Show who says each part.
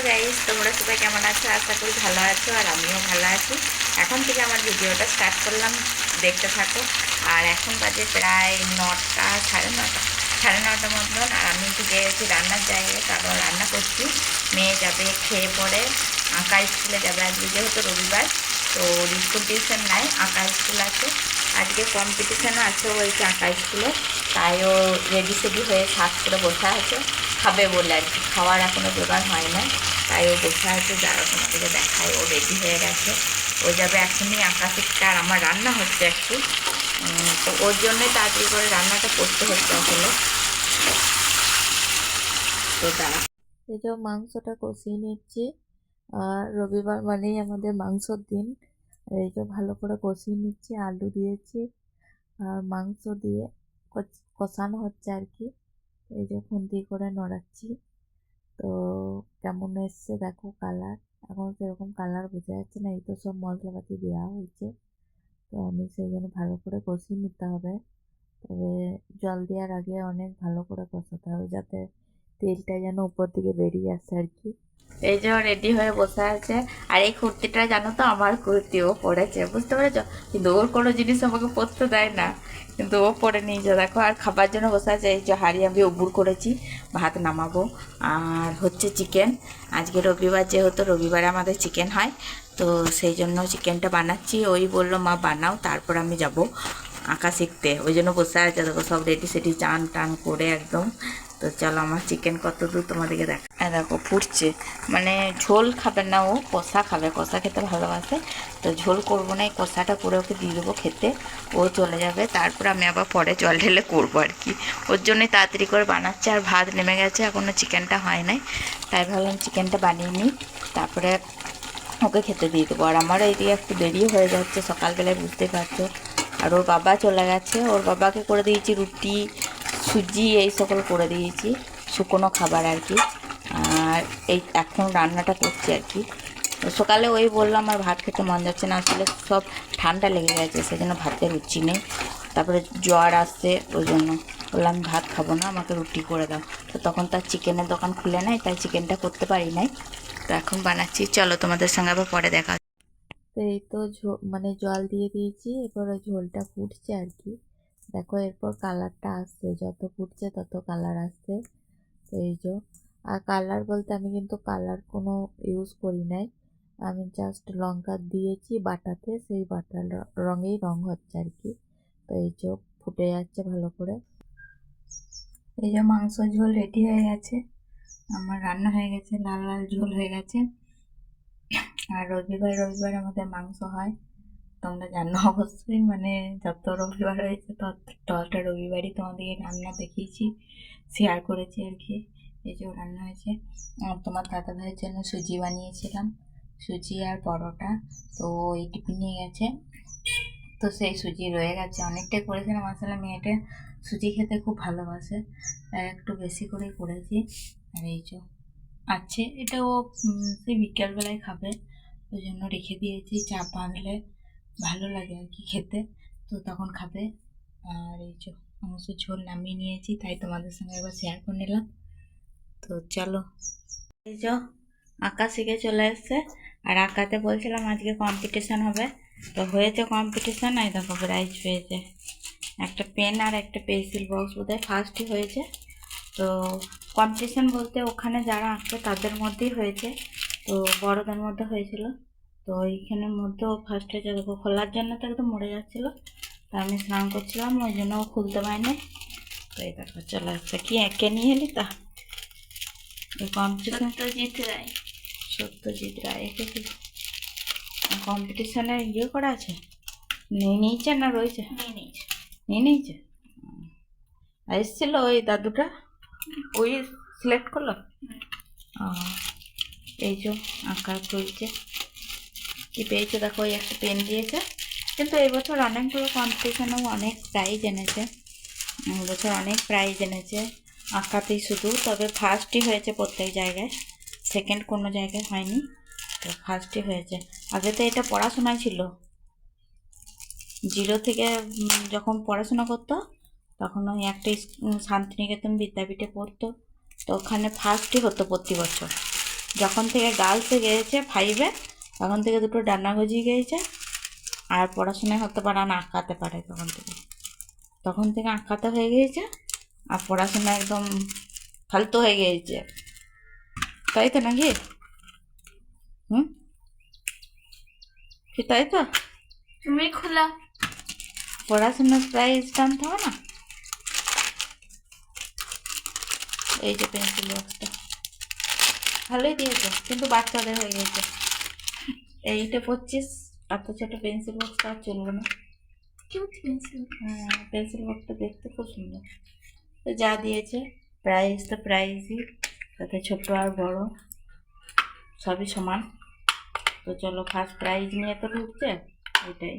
Speaker 1: Guys, তোমরা সবাই কেমন আছো? আশা করি ভালো আছো, আর আমিও ভালো আছি। এখন থেকে আমার ভিডিওটা স্টার্ট করলাম, দেখতে থাকো। আর এখন বাজে প্রায় 9টা, সাড়ে নটা মতন। আর আমি একটু গিয়েছি রান্নার জায়গায়, কারণ রান্না করছি। মেয়ে যাবে খেয়ে পরে আঁকা স্কুলে যাবে। আজকে যেহেতু রবিবার, তো স্কুল টিউশন নাই, আঁকা স্কুল আছে। আজকে কম্পিটিশানও আছে ওই আঁকা স্কুলে। তাই ও রেডি সেডি হয়ে সাজ করে বসে আছে, খাবে বলে আর কি। খাওয়ার এখনও জোগাড় হয় না, তাই ও বসে আছে। যারা তোমাদেরকে দেখায়, ও রেডি হয়ে গেছে, ও যাবে এখনই আঁকা শিখতে। আর আমার রান্না হচ্ছে একটু, তো ওর জন্যই তাড়াতাড়ি করে রান্নাটা করতে হচ্ছে আসলে। তো তারা
Speaker 2: এই যে মাংসটা কষিয়ে নিচ্ছি। আর রবিবার মানেই আমাদের মাংসর দিন। এই যে ভালো করে কষিয়ে নিচ্ছি, আলু দিয়েছি আর মাংস দিয়ে কষানো হচ্ছে আর কি। এই যে খুন্তি করে নড়াচ্ছি। তো কেমন এসছে দেখো কালার। এখন সেরকম কালার বোঝা যাচ্ছে না, এই তো সব মশলাপাতি দেওয়া হয়েছে। তো আমি সেই জন্য ভালো করে কষিয়ে নিতে হবে। তবে জল দেওয়ার আগে অনেক ভালো করে কষাতে হবে, যাতে তেলটা যেন উপর দিকে বেরিয়ে আসে আর কি।
Speaker 1: এই যে রেডি হয়ে বসে আছে। আর এই কুর্তিটা জানো তো, আমার কুর্তিও পরেছে, বুঝতে পেরেছ? কিন্তু ওর কোনো জিনিস আমাকে পরতে দেয় না, কিন্তু ও পরে নিয়েছে দেখো। আর খাবার জন্য বসে আছে। এই যে হাঁড়ি আমি উবুর করেছি, ভাত নামাবো। আর হচ্ছে চিকেন। আজকে রবিবার, যেহেতু রবিবারে আমাদের চিকেন হয়, তো সেই জন্য চিকেনটা বানাচ্ছি। ওই বললো মা বানাও, তারপর আমি যাব আঁকা শিখতে। ওই জন্য বসে আছে দেখো, সব রেডি সেডি চান টান করে একদম। তো চলো আমার চিকেন কত দূর তোমাদেরকে দেখা। হ্যাঁ দেখো ফুটছে, মানে ঝোল খাবে না, ও কষা খাবে, কষা খেতে ভালোবাসে। তো ঝোল করবো না, এই কষাটা করে ওকে দিয়ে দেবো খেতে। ও চলে যাবে, তারপর আমি আবার পরে জল ঢেলে করবো আর কি। ওর জন্যই তাড়াতাড়ি করে বানাচ্ছে। আর ভাত নেমে গেছে, এখনও চিকেনটা হয় নাই, তাই ভাবলাম চিকেনটা বানিয়ে নিই, তারপরে ওকে খেতে দিয়ে দেবো। আর আমার এইদিকে একটু দেরিও হয়ে যাচ্ছে সকালবেলায়, বুঝতেই পারছো। আর ওর বাবা চলে গেছে, ওর বাবাকে করে দিয়েছি রুটি, সুজি, এই সকল করে দিয়েছি, শুকনো খাবার আর কি। আর এই এখন রান্নাটা করছি আর কি। সকালে ওই বললাম আর ভাত খেতে মন যাচ্ছে না, আসলে সব ঠান্ডা লেগে গেছে, সেজন্য ভাতের রুচি নেই। তারপরে জ্বর আসছে, ওই জন্য বললাম ভাত খাবো না, আমাকে রুটি করে দাও। তো তখন তার চিকেনের দোকান খুলে নাই, তাই চিকেনটা করতে পারি নাই। তো এখন বানাচ্ছি, চলো তোমাদের সঙ্গে আবার পরে দেখা।
Speaker 2: তো এই তো মানে জল দিয়ে দিয়েছি, এরপর ওই ঝোলটা ফুটছে আর কি। দেখো এরপর কালারটা আসছে, যত ফুটছে তত কালার আসছে। তো এই যে, আর কালার বলতে আমি কিন্তু কালার কোনো ইউজ করি নাই, আমি জাস্ট লঙ্কা দিয়েছি বাটাতে, সেই বাটার রঙেই রং হচ্ছে আর কি। তো এই যে ফুটে যাচ্ছে ভালো করে। এই যে মাংস ঝোল রেডি হয়ে গেছে, আমার রান্না হয়ে গেছে, লাল লাল ঝোল হয়ে গেছে। আর রবিবার রবিবার আমাদের মাংস হয়, তোমরা জানো অবশ্যই। মানে যত রবিবার হয়েছে ততটা রবিবারই তোমাদেরকে রান্না দেখিয়েছি, শেয়ার করেছি আর কি। এই যে রান্না হয়েছে, আর তোমার দাদা ভাইয়ের জন্য সুজি বানিয়েছিলাম, সুজি আর পরোটা। তো এই টিফিন নিয়ে গেছে, তো সেই সুজি রয়ে গেছে, অনেকটাই করেছিলাম আসলে। মেয়েটা সুজি খেতে খুব ভালোবাসে, তাই একটু বেশি করেই করেছি। আর এই যে আছে, এটা ও সেই বিকেলবেলায় খাবে, ওই জন্য রেখে দিয়েছি। চা বাঁধলে ভালো লাগে আর কি খেতে, তো তখন খাবে। আর এই যে মাংস ঝোল নামিয়ে নিয়েছি, তাই তোমাদের সঙ্গে একবার শেয়ার করে নিলাম। তো চলো, এই যে আঁকা শিখে চলে এসছে। আর আঁকাতে বলছিলাম আজকে কম্পিটিশান হবে, তো হয়েছে কম্পিটিশান। এই দেখো প্রাইজ পেয়েছে, একটা পেন আর একটা পেন্সিল বক্স, বোধহয় ফার্স্টই হয়েছে। তো কম্পিটিশান বলতে ওখানে যারা আঁকছে তাদের মধ্যেই হয়েছে, তো বড়দের মধ্যে হয়েছিল। তো এইখানের মধ্যেও ফার্স্ট হয়েছে দেখো। খোলার জন্য তো একদম মরে যাচ্ছিলো, তা আমি স্নান করছিলাম, ওই জন্য ও খুলতে পারিনি। তো এই দেখো চলে আসছে। কি এঁকে নিয়ে এলি তা কম্পিটিশন। সত্যজিৎ রায় এঁকেছি। কম্পিটিশানে ইয়ে করা আছে, নিয়ে নিয়েছে না রয়েছে? নিয়ে নিয়েছে। এসেছিল ওই দাদুটা, ওই সিলেক্ট করলো। এই যে আঁকা চলছে। কি পেয়েছে দেখো, ওই একটা পেন দিয়েছে। কিন্তু এই বছর অনেকগুলো কম্পিটিশানেও অনেক প্রাইজ এনেছে, এবছর অনেক প্রাইজ এনেছে আঁকাতেই শুধু। তবে ফার্স্টই হয়েছে প্রত্যেক জায়গায়, সেকেন্ড কোনো জায়গায় হয়নি, তো ফার্স্টই হয়েছে। আগে তো এটা পড়াশোনায় ছিল, জিরো থেকে যখন পড়াশোনা করতো, তখন ওই একটা শান্তিনিকেতন বিদ্যাপীঠে পড়তো, তো ওখানে ফার্স্টই হতো প্রতি বছর।
Speaker 1: যখন থেকে গার্লসে গিয়েছে 5-এ তখন থেকে দুটো ডান্না গজিয়ে গিয়েছে, আর পড়াশোনায় হতে পারে না, আঁকাতে পারে তখন থেকে আঁকাতে হয়ে গিয়েছে, আর পড়াশোনা একদম ফালতু হয়ে গিয়েছে, তাই তো নাকি? হুম, কি তাই তো?
Speaker 3: তুমি খোলা।
Speaker 1: পড়াশোনার প্রাইজ টানতে হবে না? এই যে পেন্সিল বক্সটা ভালোই দিয়েছে, কিন্তু বাচ্চাদের হয়ে গেছে। এইটা 25, এত ছোট পেন্সিল বক্সটা আর চলবে না।
Speaker 3: Cute pencil.
Speaker 1: হ্যাঁ, পেন্সিল বক্সটা দেখতে খুব সুন্দর। তো যা দিয়েছে প্রাইস তো প্রাইজই, তাতে ছোট আর বড় সবই সমান। তো চলো, ফার্স্ট প্রাইজ নিয়ে তো ঢুকছে, এটাই।